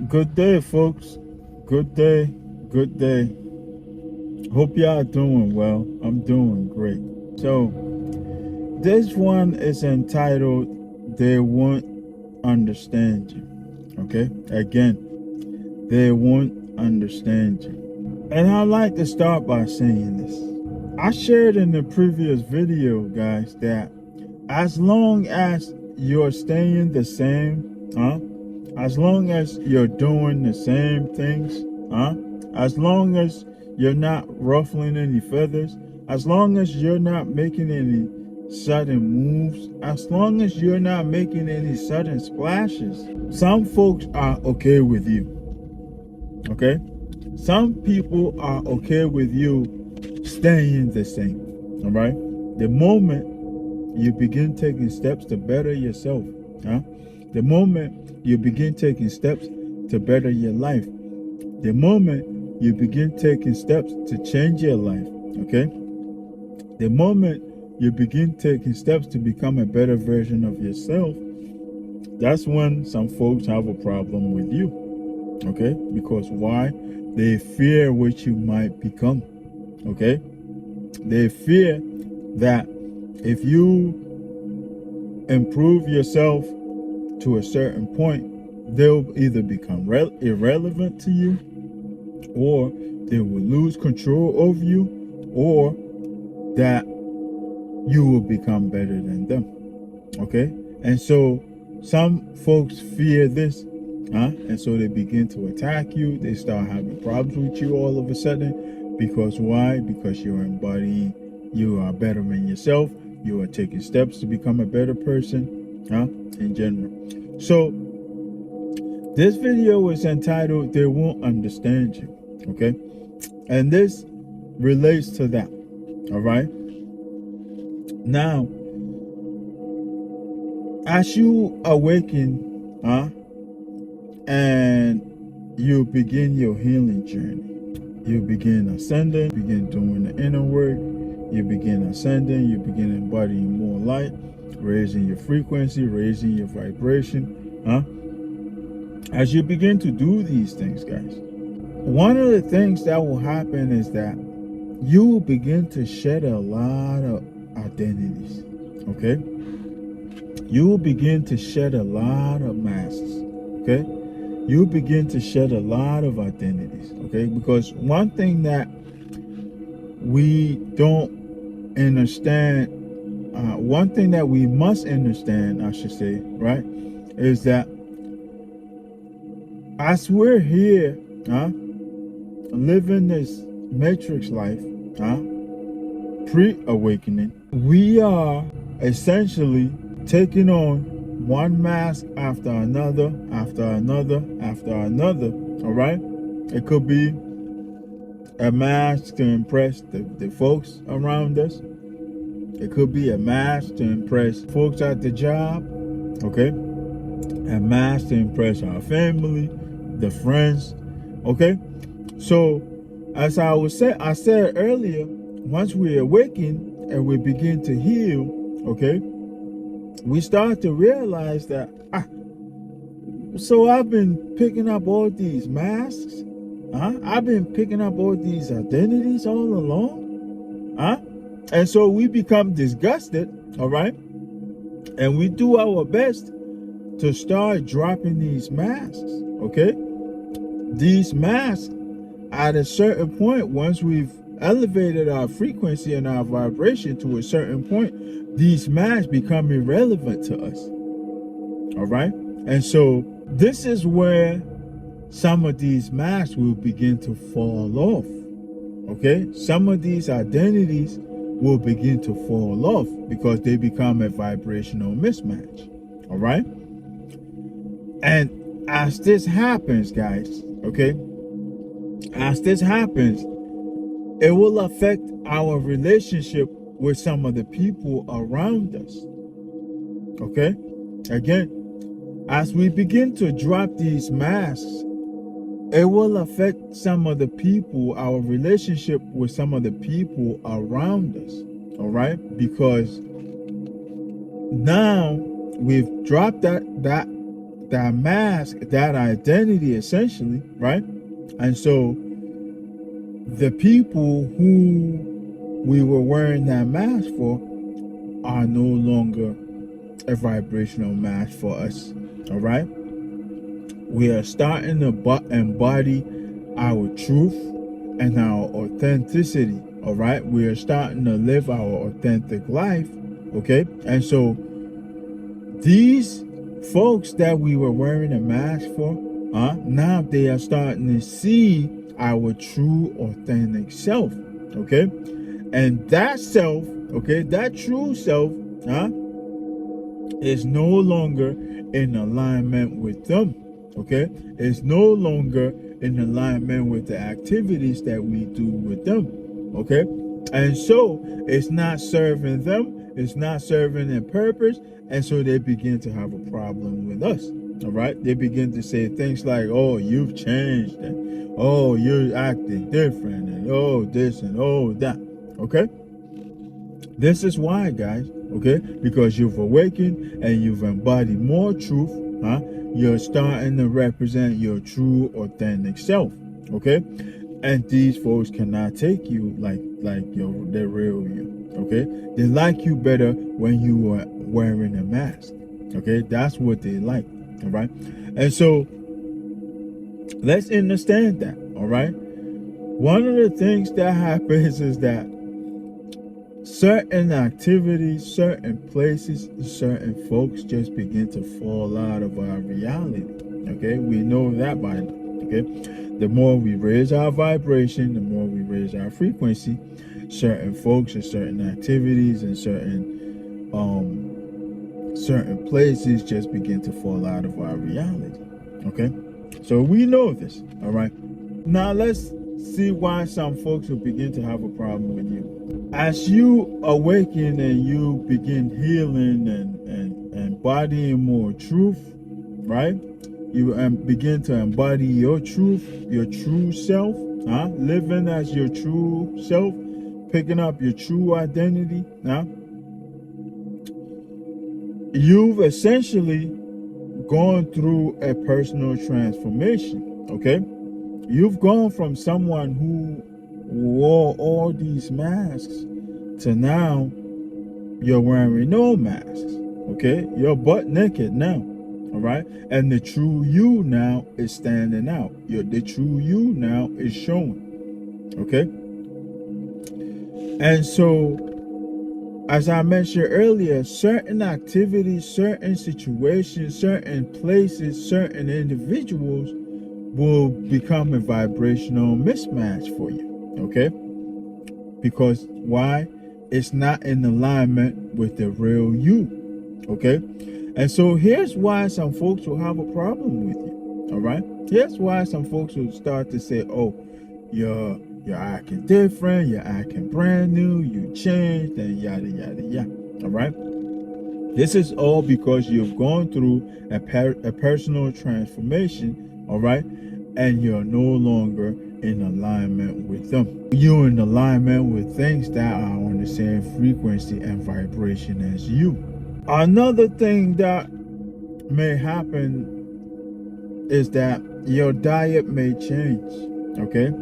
Good day, folks. Good day. Good day. Hope y'all doing well. I'm doing great. So, this one is entitled They Won't Understand You. Okay? Again, they won't understand you. And I'd like to start by saying this. I shared in the previous video, guys, that as long as you're staying the same, as long as you're doing the same things, as long as you're not ruffling any feathers, as long as you're not making any sudden moves, as long as you're not making any sudden splashes, some folks are okay with you. Okay? Some people are okay with you staying the same. All right? The moment you begin taking steps to better yourself, the moment you begin taking steps to better your life, the moment you begin taking steps to change your life, okay, the moment you begin taking steps to become a better version of yourself, that's when some folks have a problem with you. Okay? Because why? They fear what you might become. Okay? They fear that if you improve yourself to a certain point, they'll either become irrelevant to you, or they will lose control over you, or that you will become better than them. Okay? And so some folks fear this, and so they begin to attack you. They start having problems with you all of a sudden. Because why? Because you're embodying, you are bettering yourself, you are taking steps to become a better person, in general. So this video is entitled They Won't Understand You. Okay? And this relates to that. All right? Now, as you awaken, and you begin your healing journey, you begin ascending, begin doing the inner work, you begin ascending, you begin embodying more light, raising your frequency, raising your vibration. As you begin to do these things, guys, one of the things that will happen is that you will begin to shed a lot of identities. Okay? You will begin to shed a lot of masks. Okay? You begin to shed a lot of identities. Okay? Because one thing that we don't understand, one thing that we must understand, I should say, right, is that as we're here, living this matrix life, pre-awakening, we are essentially taking on one mask after another, after another, after another. All right? It could be a mask to impress the folks around us. It could be a mask to impress folks at the job. Okay? A mask to impress our family, the friends. Okay? So, as I said earlier, once we awaken and we begin to heal, okay, we start to realize that, so I've been picking up all these masks, I've been picking up all these identities all along, and so we become disgusted, all right, and we do our best to start dropping these masks, okay. These masks, at a certain point, once we've elevated our frequency and our vibration to a certain point, these masks become irrelevant to us. All right? And so this is where some of these masks will begin to fall off. Okay? Some of these identities will begin to fall off because they become a vibrational mismatch. All right? And as this happens, guys, okay? As this happens, it will affect our relationship with some of the people around us. Okay? Again, as we begin to drop these masks, it will affect some of the people, our relationship with some of the people around us. All right? Because now we've dropped that that mask, that identity essentially, right? And so the people who we were wearing that mask for are no longer a vibrational match for us. All right, we are starting to embody our truth and our authenticity. All right, we are starting to live our authentic life. Okay, and so these folks that we were wearing a mask for, now they are starting to see our true authentic self. Okay, and that self, okay, that true self, is no longer in alignment with them. Okay, it's no longer in alignment with the activities that we do with them. Okay, and so it's not serving them, it's not serving their purpose, and so they begin to have a problem with us. All right, they begin to say things like, oh, you've changed, and oh, you're acting different, and oh, this and oh, that. Okay, this is why, guys, okay? Because you've awakened and you've embodied more truth, you're starting to represent your true authentic self, okay? And these folks cannot take you like the real you, okay? They like you better when you are wearing a mask, okay? That's what they like, all right? And so let's understand that, all right? One of the things that happens is that certain activities, certain places, certain folks just begin to fall out of our reality. Okay, we know that by now. Okay, the more we raise our vibration, the more we raise our frequency, certain folks and certain activities and certain places just begin to fall out of our reality. Okay, so we know this. All right, now let's see why some folks will begin to have a problem with you. As you awaken and you begin healing and embodying more truth, right? You begin to embody your truth, your true self, living as your true self, picking up your true identity. You've essentially gone through a personal transformation, okay? You've gone from someone who wore all these masks to now you're wearing no masks. Okay, you're butt naked now. All right, and the true you now is standing out. The true you now is showing. Okay, and so as I mentioned earlier, certain activities, certain situations, certain places, certain individuals will become a vibrational mismatch for you. Okay, because why? It's not in alignment with the real you. Okay, and so here's why some folks will have a problem with you. All right, here's why some folks will start to say, oh, you're acting different, you're acting brand new, you changed, and yada yada yada. All right, this is all because you've gone through a personal transformation. All right, and you're no longer in alignment with them. You're in alignment with things that are on the same frequency and vibration as you. Another thing that may happen is that your diet may change. Okay,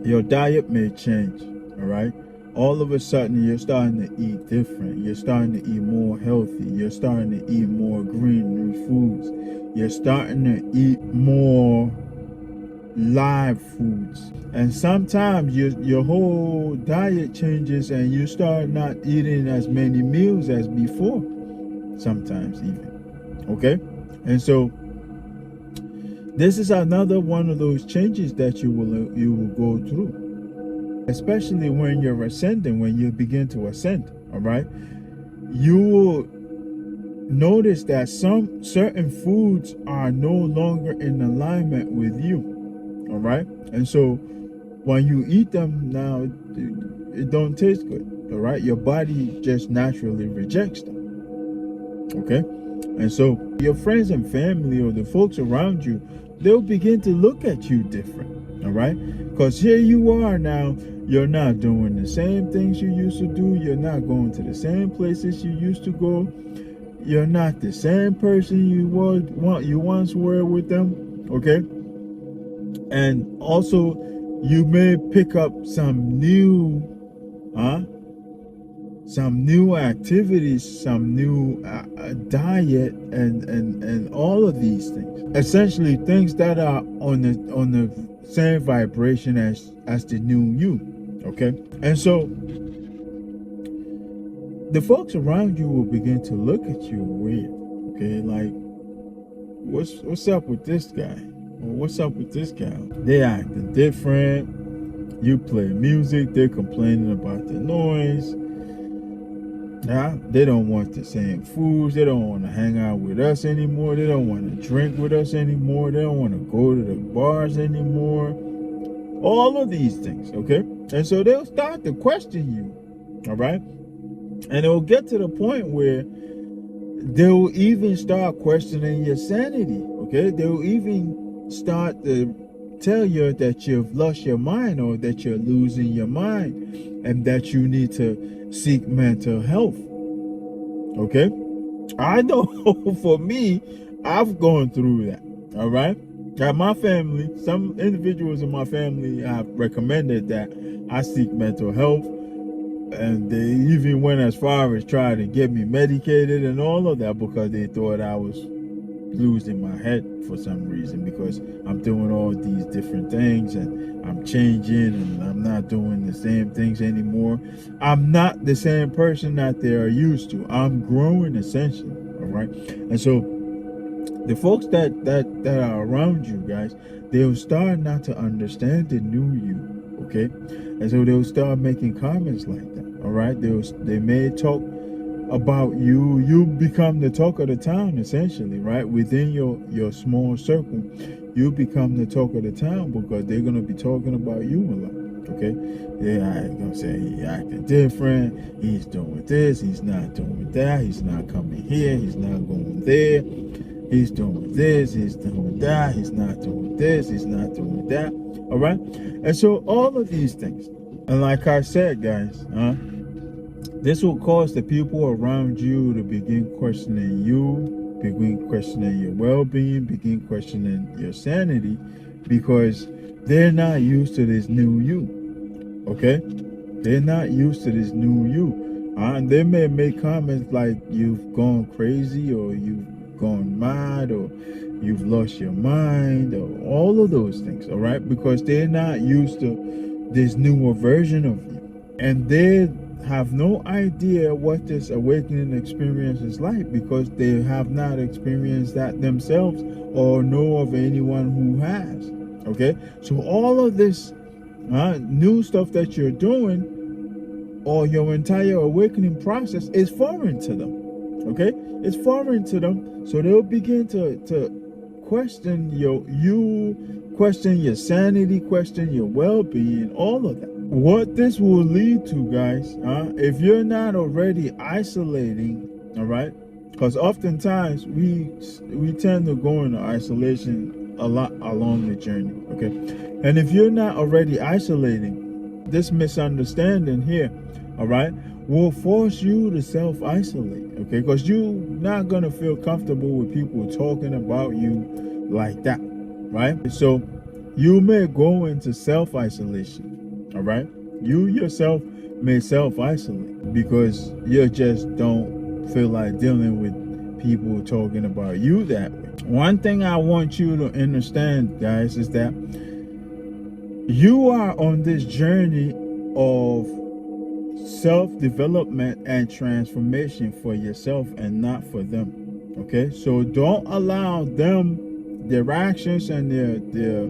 your diet may change. All right, all of a sudden you're starting to eat different. You're starting to eat more healthy. You're starting to eat more green foods. You're starting to eat more live foods, and sometimes your whole diet changes and you start not eating as many meals as before, sometimes even. Okay, and so this is another one of those changes that you will go through, especially when you're ascending. When you begin to ascend, all right, you will notice that some certain foods are no longer in alignment with you. All right, and so when you eat them now, it don't taste good. All right, your body just naturally rejects them. Okay, and so your friends and family or the folks around you, they'll begin to look at you different. All right, because here you are now, you're not doing the same things you used to do. You're not going to the same places you used to go. you're not the same person you once were with them, okay? And also, you may pick up some new, huh? Some new activities, some new diet, and all of these things. Essentially, things that are on the same vibration as the new you, okay? And so the folks around you will begin to look at you weird, okay? Like, what's up with this guy? Or what's up with this guy? They acting different. You play music, they're complaining about the noise. Now, they don't want the same foods. They don't want to hang out with us anymore. They don't want to drink with us anymore. They don't want to go to the bars anymore. All of these things, okay? And so they'll start to question you, all right? And it'll get to the point where they'll even start questioning your sanity, okay? They'll even start to tell you that you've lost your mind, or that you're losing your mind, and that you need to seek mental health, okay? I know for me, I've gone through that, all right? My family, some individuals in my family have recommended that I seek mental health, and they even went as far as trying to get me medicated and all of that, because they thought I was losing my head for some reason, because I'm doing all these different things and I'm changing and I'm not doing the same things anymore. I'm not the same person that they are used to. I'm growing, essentially, all right? And so the folks that are around you guys, they'll start not to understand the new you, okay? And so they'll start making comments like that, all right? They may talk about you. You become the talk of the town, essentially, right? Within your small circle, you become the talk of the town, because they're gonna be talking about you a lot, okay? They're gonna say he acting different, he's doing this, he's not doing that, he's not coming here, he's not going there, he's doing this, he's doing that, he's not doing this, he's not doing that, all right? And so all of these things, and like I said, guys, this will cause the people around you to begin questioning you, begin questioning your well-being, begin questioning your sanity, because they're not used to this new you, okay? They're not used to this new you. And they may make comments like you've gone crazy, or you've gone mad, or you've lost your mind, or all of those things, all right? Because they're not used to this newer version of you. And they have no idea what this awakening experience is like, because they have not experienced that themselves, or know of anyone who has, okay? So all of this new stuff that you're doing, or your entire awakening process, is foreign to them, okay? It's foreign to them. So they'll begin to question question your sanity, question your well-being, all of that. What this will lead to, guys, if you're not already isolating, all right? Because oftentimes we tend to go into isolation a lot along the journey, okay? And if you're not already isolating, this misunderstanding here, all right, will force you to self-isolate, okay? Because you're not going to feel comfortable with people talking about you like that, right? So you may go into self-isolation, all right? You yourself may self-isolate, because you just don't feel like dealing with people talking about you that way. One thing I want you to understand, guys, is that you are on this journey of self-development and transformation for yourself, and not for them, okay? So don't allow them, their actions and their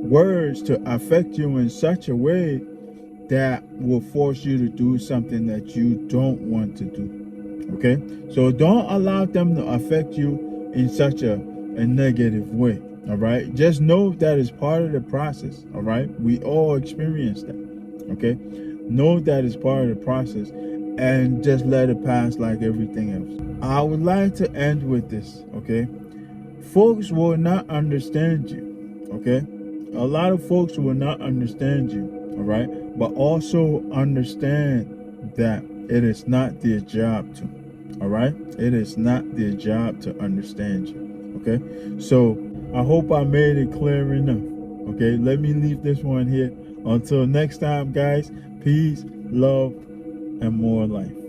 words, to affect you in such a way that will force you to do something that you don't want to do, okay? So don't allow them to affect you in such a negative way, all right? Just know that it's part of the process, all right? We all experience that, okay? Know that it's part of the process, and just let it pass like everything else. I would like to end with this, okay? Folks will not understand you, okay? A lot of folks will not understand you, all right? But also understand that it is not their job to, All right? It is not their job to understand you. Okay? So I hope I made it clear enough. Okay? Let me leave this one here. Until next time, guys, peace, love, and more life.